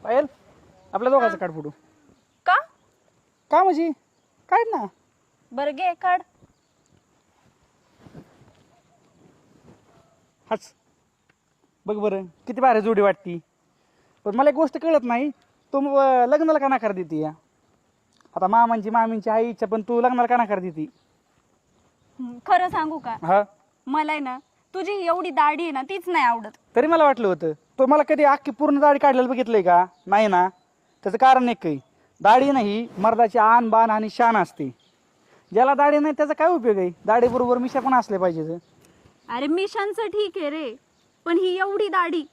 पायल आपल्या दोघांचं काढ फोटो. का का म्हणजे काढ ना. बरं घे काढ. हाच बघ बरं किती भारी जोडी वाटती. पण मला एक गोष्ट कळत नाही, तू लग्नाला का नकार देते या? आता मामांची मामींची आई इच्छा, पण तू लग्नाला का नकार देते? खरं सांगू का, हा, मला आहे ना तुझी ही एवढी दाढी आहे ना तीच नाही आवडत. तरी मला वाटलं होतं. तो मला कधी अख्खी पूर्ण दाढी काढलेलं बघितलंय का? नाही ना. त्याचं कारण एक काही, दाढी नाही मर्दाची आन बाण आणि शान असते. ज्याला दाढी नाही त्याचा काय उपयोग आहे? दाढी बरोबर मिशा पण असले पाहिजे. अरे मिशांचं ठीक आहे रे, पण ही एवढी दाढी,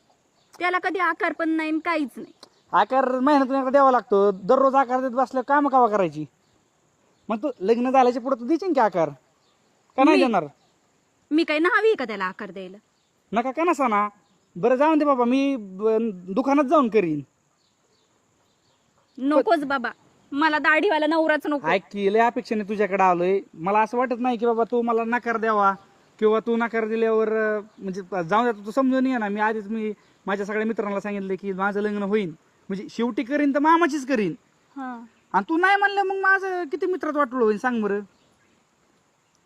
त्याला कधी आकार पण नाही काहीच नाही. आकार मेहनतून एकदा द्यावा लागतो. दररोज आकार देत बसल्यावर काम कावा करायची? मग तू लग्न झाल्याच्या पुढे तू देशील की आकार? का नाही देणार? मी काही नावी का त्याला आकार द्यायला? नका का नसा ना. बरं जाऊन दे बाबा, मी दुकानात जाऊन करीन. नकोच बाबा, मला दाढीवाला नवराच नको. ऐक की, लय अपेक्षेने तुझ्याकडे आलोय. मला असं वाटत नाही की बाबा तू मला नकार द्यावा, किंवा तू नकार दिल्यावर म्हणजे जाऊन द्या. तू समजून ये ना. मी माझ्या सगळ्या मित्रांना सांगितलं की माझं लग्न होईल, म्हणजे शेवटी करीन तर मामाचीच करीन. हा, आणि तू नाही म्हणलं मग माझं किती मित्रात वाटलं होईल सांग बरं.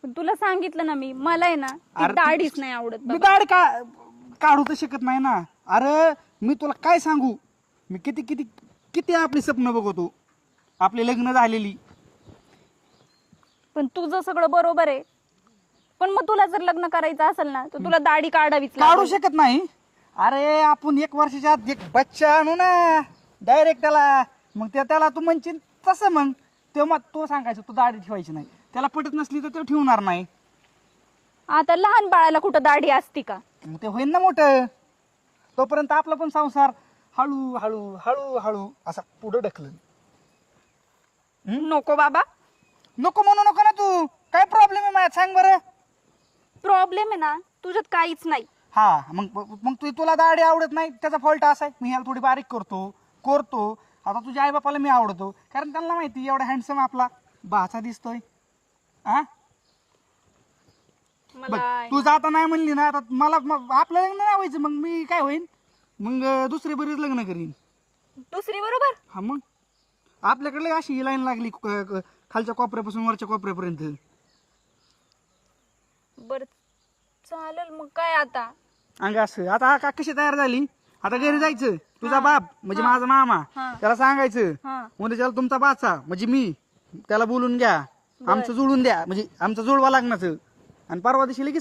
पण तुला सांगितलं ना मी, मला आहे ना ती अरे दाढीच नाही आवडत मी बाबा. दाढ काढू तर शकत नाही ना. अरे मी तुला काय सांगू, मी किती किती किती आपली स्वप्न बघतो, आपली लग्न झालेली. पण तुझं सगळं बरोबर आहे, पण मग तुला जर लग्न करायचं असेल ना तर तुला दाढी काढावीच काढू लागेल. शकत नाही. अरे आपण 1 वर्षाच्या आत एक बच्चा आणू ना डायरेक्ट त्याला. मग त्याला तू म्हणशील तसं, मग तेव्हा तो सांगायचं तू दाढी ठेवायची नाही. त्याला पटत नसली तर तो ठेवणार नाही. आता लहान बाळाला कुठं दाढी असती का? मग ते होईल ना मोठं. तोपर्यंत आपला पण संसार हळू हळू हळू हळू असा पुढे ढकल. नको बाबा. नको म्हणू नको ना तू. काय प्रॉब्लेम आहे माझ्यात सांग बरं. प्रॉब्लेम आहे ना तुझ्यात काहीच नाही. हा, मग तुला दाढी आवडत नाही त्याचा फॉल्ट असा आहे. मी ह्याला थोडी बारीक करतो. आता तुझ्या आई बापाला मी आवडतो, कारण त्यांना माहिती एवढा हँडसम आपला भाचा दिसतोय. हा बघ, मला तू जाता नाही म्हणली ना, आता मला आपलं लग्न नाही व्हायचं. मग मी काय होईन? मग दुसरे बरीच लग्न करीन. दुसरी बरोबर. हा, मग आपल्याकडे अशी लाईन लागली खालच्या कोपऱ्यापासून वरच्या कोपऱ्यापर्यंत. बर चालेल मग काय आता. अंग असं आता का कशी तयार झाली? आता घरी जायचं. तुझा बाप म्हणजे माझा मामा, हा. त्याला सांगायचं हा, म्हणजे त्याला तुमचा बाचा म्हणजे मी, त्याला बोलून घ्या, आमचं जुळून द्या, म्हणजे आमचं जुळवा लागण्याचं. आणि परवा दिवशी लगेच